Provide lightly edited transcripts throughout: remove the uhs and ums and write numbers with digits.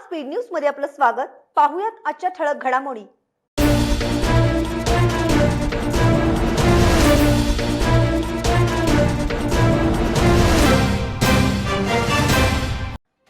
Speed news मध्ये आपलं स्वागत। पाहूयात आजच्या ठळक घडामोडी।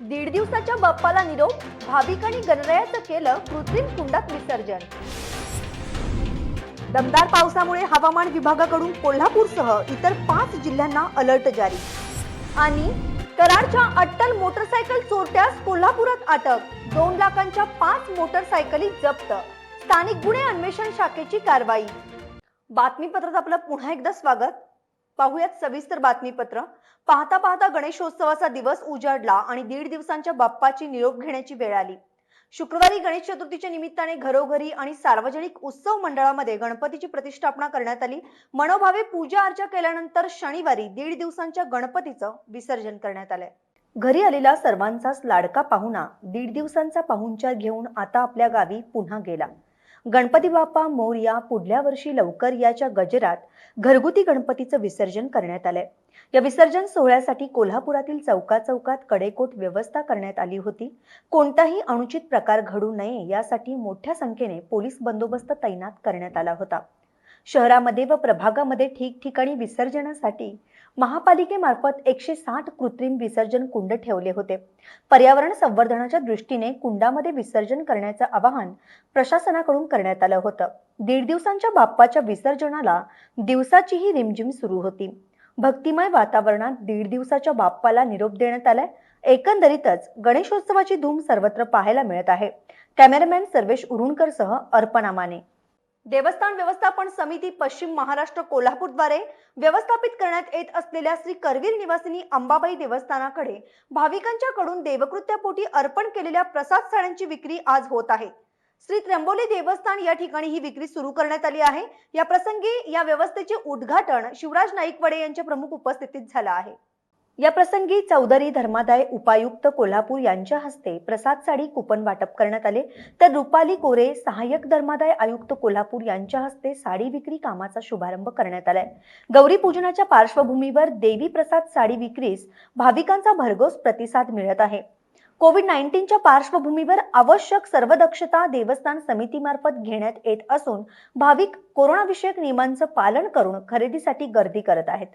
दीड दिवसाच्या बाप्पाला निरोप, भाविकांनी गणरायाचं केलं कृत्रिम कुंडात विसर्जन। दमदार पावसामुळे हवामान विभागाकडून कोल्हापूरसह इतर 5 जिल्ह्यांना अलर्ट जारी। आणि कराडच्या अट्टल मोटरसायकल चोरट्यास कोल्हापुरात अटक, 2 लाखांच्या 5 मोटरसायकली जप्त, स्थानिक गुन्हे अन्वेषण शाखेची कारवाई। बातमीपत्रात आपलं पुन्हा एकदा स्वागत। पाहूयात सविस्तर बातमीपत्र। पाहता पाहता गणेशोत्सवाचा दिवस उजाडला आणि 1.5 दिवसांच्या बाप्पाची निरोप घेण्याची वेळ आली। शुक्रवारी गणेश चतुर्थीच्या निमित्ताने घरोघरी आणि सार्वजनिक उत्सव मंडळामध्ये गणपतीची प्रतिष्ठापना करण्यात आली। मनोभावे पूजा अर्चा केल्यानंतर शनिवारी 1.5 दिवसांच्या गणपतीचं विसर्जन करण्यात आले। घरी आलेला सर्वांचाच लाडका पाहुणा 1.5 दिवसांचा पाहुणचार घेऊन आता आपल्या गावी पुन्हा गेला। गणपती बाप्पा मोरया, पुढल्या वर्षी लवकर याच्या गजरात घरगुती गणपतीचं विसर्जन करण्यात आलंय। या विसर्जन सोहळ्यासाठी कोल्हापुरातील चौकाचौकात कडेकोट व्यवस्था करण्यात आली होती। कोणताही अनुचित प्रकार घडू नये यासाठी मोठ्या संख्येने पोलीस बंदोबस्त तैनात करण्यात आला होता। शहरामध्ये व प्रभागामध्ये ठिकठिकाणी विसर्जनासाठी महापालिकेमार्फत 160 कृत्रिम विसर्जन कुंड ठेवले होते। पर्यावरण संवर्धनाच्या दृष्टीने कुंडामध्ये विसर्जन करण्याचं आवाहन प्रशासनाकडून करण्यात आलं होतं। 1.5 दिवसांच्या बाप्पाच्या विसर्जनाला दिवसाचीही रिमझिम सुरू होती। भक्तिमय वातावरणात 1.5 दिवसाच्या बाप्पाला निरोप देण्यात आलाय। एकंदरीतच गणेशोत्सवाची धूम सर्वत्र पाहायला मिळत आहे। कॅमेरामॅन सर्वेश उरुणकरसह अर्पणा माने। देवस्थान व्यवस्थापन समिती पश्चिम महाराष्ट्र कोल्हापूरद्वारे व्यवस्थापित करण्यात येत असलेल्या श्री करवीर निवासिनी अंबाबाई देवस्थानाकडे भाविकांच्याकडून देवकृत्यापोटी अर्पण केलेल्या प्रसाद साड्यांची विक्री आज होत आहे। श्री त्र्यंबोली देवस्थान या ठिकाणी ही विक्री सुरू करण्यात आली आहे। या प्रसंगी या व्यवस्थेचे उद्घाटन शिवराज नाईकवाडे यांच्या प्रमुख उपस्थितीत झालं आहे। या प्रसंगी चौधरी धर्मादाय उपायुक्त कोल्हापूर यांच्या हस्ते प्रसाद साडी कुपन वाटप करण्यात आले, तर रुपाली कोरे सहाय्यक धर्मादाय आयुक्त कोल्हापूर यांच्या हस्ते साडी विक्री कामाचा शुभारंभ करण्यात आलाय। गौरी पूजनाच्या पार्श्वभूमीवर देवी प्रसाद साडी विक्रीस भाविकांचा भरघोस प्रतिसाद मिळत आहे। कोविड-19च्या पार्श्वभूमीवर आवश्यक सर्व दक्षता देवस्थान समितीमार्फत घेण्यात येत असून भाविक कोरोनाविषयक नियमांचं पालन करून खरेदीसाठी गर्दी करत आहेत।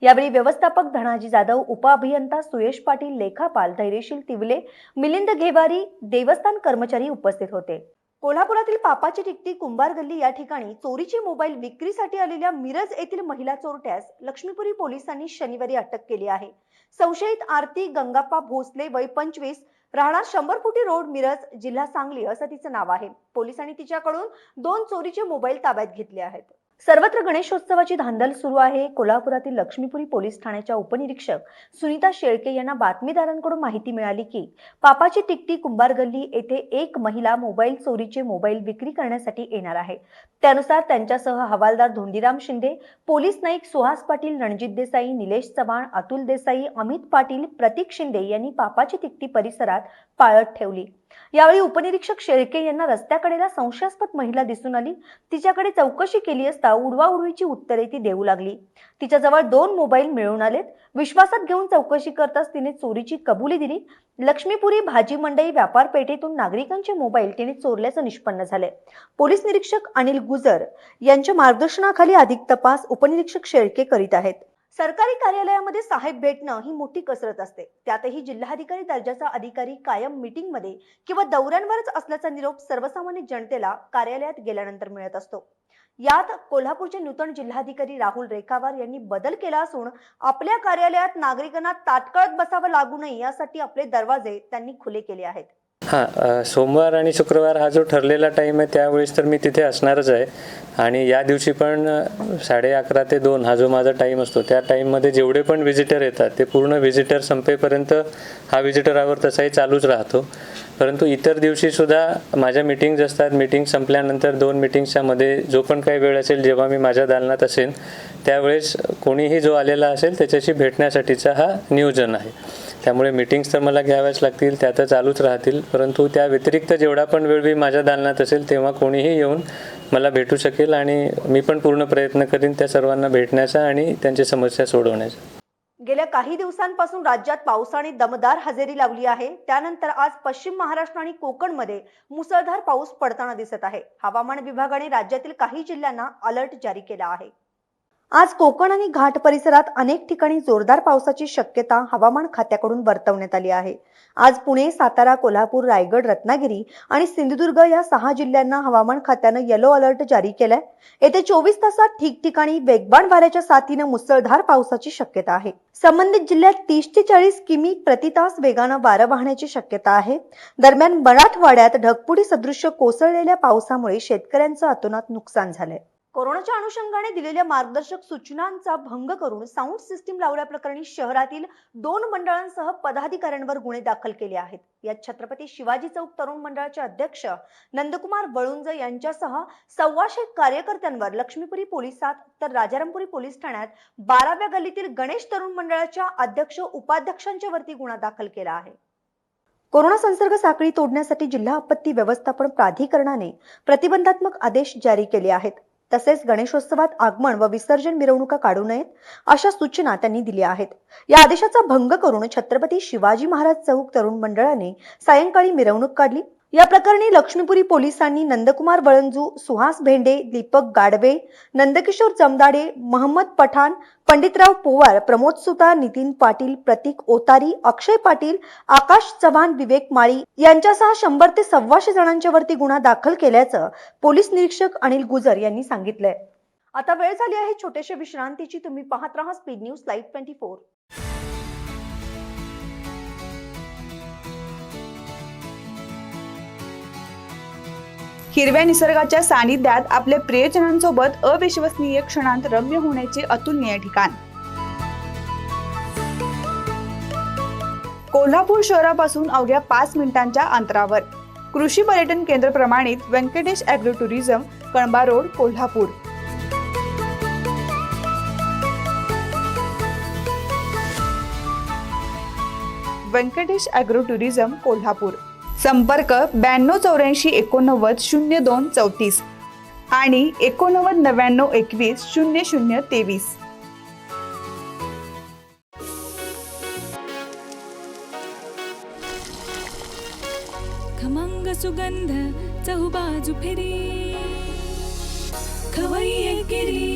यावेळी व्यवस्थापक धनाजी जाधव, उपअभियंता सुयश पाटील, लेखापाल धैर्यशील तिवले, मिलिंद घेवारी, देवस्थान कर्मचारी उपस्थित होते। कोल्हापुरातील पापाची टिकटी कुंभार गल्ली या ठिकाणी चोरीचे मोबाईल विक्रीसाठी आलेल्या मिरज येथील महिला चोरट्यास लक्ष्मीपुरी पोलिसांनी शनिवारी अटक केली आहे। संशयित आरती गंगाप्पा भोसले, वय 25, राहणार 100 फुटी रोड, मिरज, जिल्हा सांगली असं तिचं नाव आहे। पोलिसांनी तिच्याकडून 2 चोरीचे मोबाईल ताब्यात घेतले आहेत। सर्वत्र गणेशोत्सवाची धांदल सुरू आहे। कोल्हापुरातील लक्ष्मीपुरी पोलीस ठाण्याच्या उपनिरीक्षक सुनीता शेळके यांना बातमीदारांकडून माहिती मिळाली की पापाची टिकटी कुंभार गल्ली येथे एक महिला मोबाईल चोरीचे मोबाईल विक्री करण्यासाठी येणार आहे। त्यानुसार त्यांच्यासह हवालदार धोंडीराम शिंदे, पोलीस नाईक सुहास पाटील, रणजित देसाई, निलेश चव्हाण, अतुल देसाई, अमित पाटील, प्रतीक शिंदे यांनी पापाची टिकटी परिसरात पाळत ठेवली। यावेळी उपनिरीक्षक शेळके यांना रस्त्याकडेला संशयास्पद महिला दिसून आली। तिच्याकडे चौकशी केली असता उडवाउडवीची उत्तरे ती देऊ लागली। तिच्याजवळ 2 मोबाईल मिळून आलेत। विश्वासात घेऊन चौकशी करताच तिने चोरीची कबुली दिली। लक्ष्मीपुरी भाजी मंडई व्यापार पेठेतून नागरिकांचे मोबाईल तिने चोरल्याचं निष्पन्न झाले। पोलीस निरीक्षक अनिल गुजर यांच्या मार्गदर्शनाखाली अधिक तपास उपनिरीक्षक शेळके करीत आहेत। सरकारी कार्यालयामध्ये साहेब भेटणं ही मोठी कसरत असते। त्यातही जिल्हाधिकारी दर्जाचा अधिकारी कायम मीटिंगमध्ये किंवा दौऱ्यांवरच असल्याचा निरोप सर्वसामान्य जनतेला कार्यालयात गेल्यानंतर मिळत असतो। यात कोल्हापूरचे नूतन जिल्हाधिकारी राहुल रेखावार यांनी बदल केला असून आपल्या कार्यालयात नागरिकांना ताटकळत बसावं लागू नये यासाठी आपले दरवाजे त्यांनी खुले केले आहेत। सोमवार आणि शुक्रवार हा जो ठरलेला टाइम आहे त्यावेळेस तर मी तिथे असणारच आहे आणि या दिवशी पण 11:30 ते 2 हा जो माझा टाइम असतो त्या टाइममध्ये जेवढे पण व्हिजिटर येतात ते पूर्ण व्हिजिटर संपेपर्यंत हा व्हिजिटर आवर तसाही चालूच राहतो। परंतु इतर दिवशी सुद्धा माझ्या मीटिंग्स असतात। मीटिंग संपल्यानंतर 2 मीटिंग्सच्या मध्ये जो पण काही वेळ असेल जेव्हा मी माझ्या दालनात असेल त्यावेळेस कोणीही जो आलेला असेल त्याच्याशी भेटण्यासाठीचा हा नियोजन आहे। त्यामुळे मीटिंग्स तर मला घ्याव्याच लागतील, त्या तर चालूच राहतील, परंतु त्या व्यतिरिक्त जेवढा पण वेळ मी माझ्या दालनात असेल तेव्हा कोणीही येऊन मला भेटू शकेल आणि मी पण पूर्ण प्रयत्न करीन त्या सर्वांना भेटण्याचा आणि त्यांची समस्या सोडवण्याचा। गेल्या काही दिवसांपासून राज्यात पावसाने दमदार हजेरी लावली आहे. त्यानंतर आज पश्चिम महाराष्ट्र आणि कोकणमध्ये मुसळधार पाऊस पडताना दिसत आहे. हवामान विभागाने राज्यातील काही जिल्ह्यांना अलर्ट जारी केला आहे. आज कोकण आणि घाट परिसरात अनेक ठिकाणी जोरदार पावसाची शक्यता हवामान खात्याकडून वर्तवण्यात आली आहे. आज पुणे, सातारा, कोल्हापूर, रायगड, रत्नागिरी आणि सिंधुदुर्ग या 6 जिल्ह्यांना हवामान खात्यानं येलो अलर्ट जारी केलाय. येत्या 24 तासात ठिकठिकाणी वेगवान वाऱ्याच्या साथीनं मुसळधार पावसाची शक्यता आहे. संबंधित जिल्ह्यात 30 ते 40 किमी प्रति तास वेगानं वारं वाहण्याची शक्यता आहे. दरम्यान मराठवाड्यात ढगफुटी सदृश्य कोसळलेल्या पावसामुळे शेतकऱ्यांचं अतोनात नुकसान झालंय. कोरोनाच्या अनुषंगाने दिलेल्या मार्गदर्शक सूचनांचा भंग करून साऊंड सिस्टीम लावल्याप्रकरणी शहरातील 2 मंडळांसह पदाधिकाऱ्यांवर गुन्हे दाखल केले आहेत. यात छत्रपती शिवाजी चौक तरुण मंडळाचे अध्यक्ष नंदकुमार वळुंज यांच्यासह 125 कार्यकर्त्यांवर लक्ष्मीपुरी पोलिसात तर राजारामपुरी पोलीस ठाण्यात 12व्या गल्लीतील गणेश तरुण मंडळाच्या अध्यक्ष उपाध्यक्षांच्या वरती गुन्हा दाखल केला आहे. कोरोना संसर्ग साखळी तोडण्यासाठी जिल्हा आपत्ती व्यवस्थापन प्राधिकरणाने प्रतिबंधात्मक आदेश जारी केले आहेत. तसेच गणेशोत्सवात आगमन व विसर्जन मिरवणुका काढू नयेत अशा सूचना त्यांनी दिल्या आहेत. या आदेशाचा भंग करून छत्रपती शिवाजी महाराज चौक तरुण मंडळाने सायंकाळी मिरवणूक काढली. या प्रकरणी लक्ष्मीपुरी पोलिसांनी नंदकुमार वळंजू, सुहास भेंडे, दीपक गाडवे, नंदकिशोर जमदाडे, महम्मद पठाण, पंडितराव पोवार, प्रमोद सुतार, नितीन पाटील, प्रतीक ओतारी, अक्षय पाटील, आकाश चव्हाण, विवेक माळी यांच्यासह 100 ते 125 जणांच्या वरती गुन्हा दाखल केल्याचं पोलीस निरीक्षक अनिल गुजर यांनी सांगितलंय. आता वेळ झाली आहे छोट्याशा विश्रांतीची. तुम्ही पाहत राहा स्पीड न्यूज लाईव्ह 24. हिरव्या निसर्गाच्या सानिध्यात आपल्या प्रियजनांसोबत अविश्वसनीय क्षणांत रम्य होण्याचे अतुलनीय ठिकाण. कोल्हापूर शहरापासून अवघ्या 5 मिनिटांच्या अंतरावर कृषी पर्यटन केंद्र प्रमाणित Venkatesh agro tourism, Kalamba road, Kolhapur. Venkatesh agro tourism, Kolhapur. संपर्क 9284890234 आणि 8999210023. खमंग सुगंध चहुबाजू फिरी खवय्ये गिरी.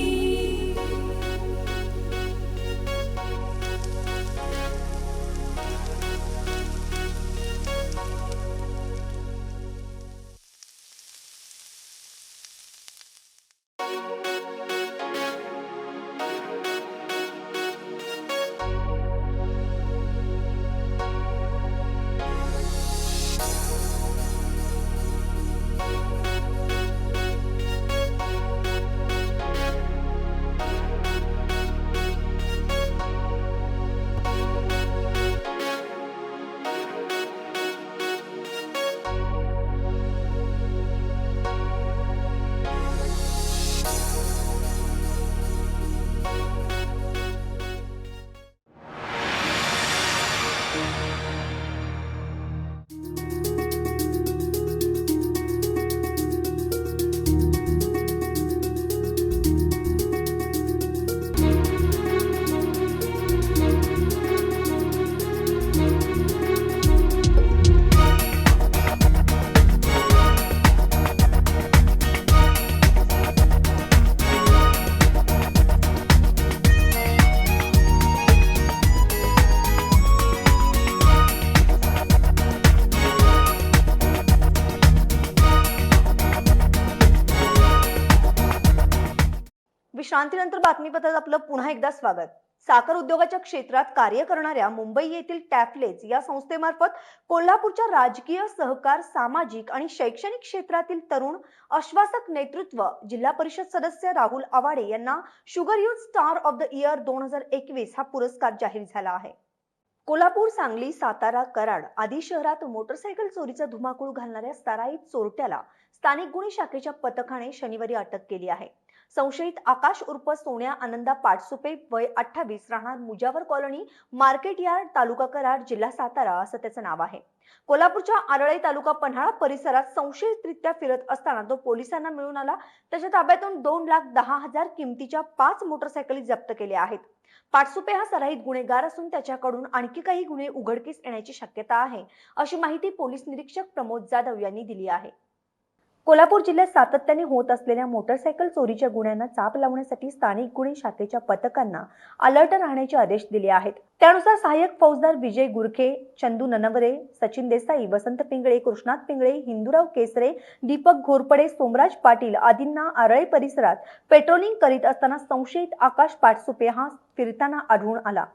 विश्रांतीनंतर बातमीपत्रात आपलं पुन्हा एकदा स्वागत. साखर उद्योगाच्या क्षेत्रात कार्य करणाऱ्या मुंबई येथील टॅफलेट्स या संस्थेमार्फत कोल्हापूरच्या राजकीय, सहकार, सामाजिक आणि शैक्षणिक क्षेत्रातील तरुण आश्वासक नेतृत्व जिल्हा परिषद सदस्य राहुल आवाडे यांना sugar youth star of the year 2021 हा पुरस्कार जाहीर झाला आहे. कोल्हापूर, सांगली, सातारा, कराड आदी शहरात मोटरसायकल चोरीचा धुमाकूळ घालणाऱ्या सराईत चोरट्याला स्थानिक गुन्हे शाखेच्या पथकाने शनिवारी अटक केली आहे. संशयित आकाश उर्फ सोन्या आनंदा पाटसुपे वय 28 राहणार मुजावर कॉलनी मार्केट यार्ड तालुका कराड जिल्हा सातारा असं त्याचं नाव आहे. कोल्हापूरच्या आरळे तालुका पन्हाळा परिसरात संशयितरित्या फिरत असताना तो पोलिसांना मिळून आला. त्याच्या ताब्यातून 2,10,000 किमतीच्या 5 मोटरसायकली जप्त केल्या आहेत. पाटसुपे हा सराईत गुन्हेगार असून त्याच्याकडून आणखी काही गुन्हे उघडकीस येण्याची शक्यता आहे, अशी माहिती पोलीस निरीक्षक प्रमोद जाधव यांनी दिली आहे. कोल्हापूर जिल्ह्यात सातत्याने होत असलेल्या मोटरसायकल चोरीच्या गुन्ह्यांना चाप लावण्यासाठी स्थानिक गुन्हे शाखेच्या पथकांना अलर्ट राहण्याचे आदेश दिले आहेत. त्यानुसार सहाय्यक फौजदार विजय गुरखे, चंदू ननवरे, सचिन देसाई, वसंत पिंगळे, कृष्णात पिंगळे, हिंदूराव केसरे, दीपक घोरपडे, सोमराज पाटील आदींना आरळे परिसरात पेट्रोलिंग करीत असताना संशयित आकाश पाटसुपे हा फिरताना आढळून आला.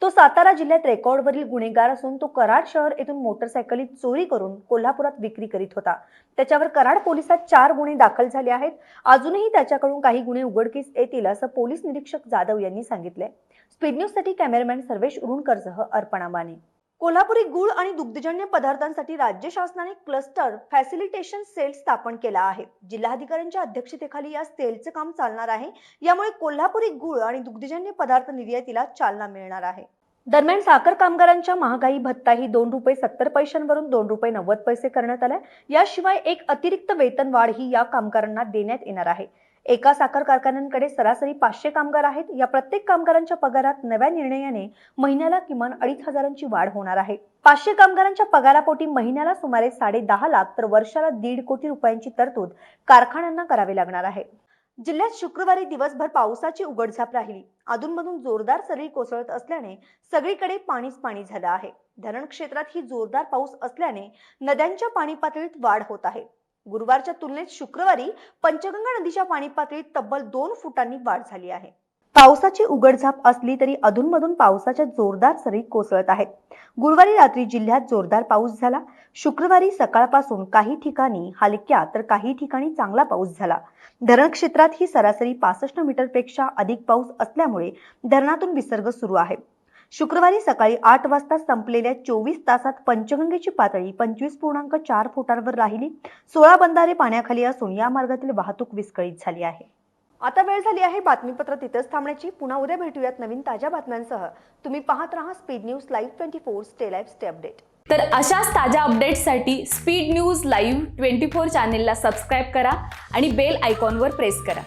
तो सातारा जिल्ह्यात रेकॉर्डवरील गुन्हेगार असून तो कराड शहर येथून मोटरसायकली चोरी करून कोल्हापुरात विक्री करीत होता. त्याच्यावर कराड पोलिसात 4 गुन्हे दाखल झाले आहेत. अजूनही त्याच्याकडून काही गुन्हे उघडकीस येतील असं पोलीस निरीक्षक जाधव यांनी सांगितले. स्पीड न्यूज साठी कॅमेरामॅन सर्वेश उरुणकरसह अर्पणा बाने. कोल्हापुरी गुळ आणि दुग्धजन्य पदार्थांसाठी राज्य शासनाने क्लस्टर फॅसिलिटेशन सेल स्थापन केला आहे. जिल्हाधिकाऱ्यांच्या अध्यक्षतेखाली या सेलचे काम चालणार आहे. यामुळे कोल्हापुरी गुळ आणि दुग्धजन्य पदार्थ निर्यातीला चालना मिळणार आहे. दरम्यान साखर कामगारांच्या महागाई भत्ताही ₹2.70 वरून ₹2.90 करण्यात आलाय. याशिवाय एक अतिरिक्त वेतन वाढ ही या कामगारांना देण्यात येणार आहे. एका साखर कारखान्यांकडे सरासरी 500 कामगार आहेत. या प्रत्येक कामगारांच्या पगारात नव्या निर्णयाने महिन्याला किमान 2,500ची वाढ होणार आहे. 500 कामगारांच्या पगारापोटी महिन्याला सुमारे 10.5 लाख तर वर्षाला 1.5 कोटी रुपयांची तरतूद कारखान्यांना करावी लागणार आहे. जिल्ह्यात शुक्रवारी दिवसभर पावसाची उघडझाप राहिली. अधूनमधून जोरदार सरी कोसळत असल्याने सगळीकडे पाणीच पाणी झालं आहे. धरण क्षेत्रात ही जोरदार पाऊस असल्याने नद्यांच्या पाणी पातळीत वाढ होत आहे. गुरुवारच्या तुलनेत शुक्रवारी पंचगंगा नदीच्या पाणी पातळीत तब्बल 2 फुटांनी वाढ झाली आहे. पावसाची उघडझाप असली तरी अधूनमधून पावसाच्या जोरदार सरी कोसळत आहेत. गुरुवारी रात्री जिल्ह्यात जोरदार पाऊस झाला. शुक्रवारी सकाळपासून काही ठिकाणी हलक्या तर काही ठिकाणी चांगला पाऊस झाला. धरण क्षेत्रात ही सरासरी 65 मीटरपेक्षा अधिक पाऊस असल्यामुळे धरणातून विसर्ग सुरू आहे. शुक्रवारी सकाळी 8 वाजता संपलेल्या 24 तासात पंचगंगेची पातळी 25.4 फुटांवर राहिली. 16 बंधारे पाण्याखाली असून या मार्गातील वाहतूक विस्कळीत झाली आहे. आता वेळ झाली आहे बातमीपत्र तिथेच थांबण्याची. पुन्हा उद्या भेटूयात नवीन ताज्या बातम्यांसह. तुम्ही पाहत राहा speed news live 24. Stay live stay update. तर अशाच ताज्या अपडेट्ससाठी स्पीड न्यूज लाईव्ह 24 चॅनेलला सबस्क्राईब करा आणि बेल आयकॉनवर प्रेस करा.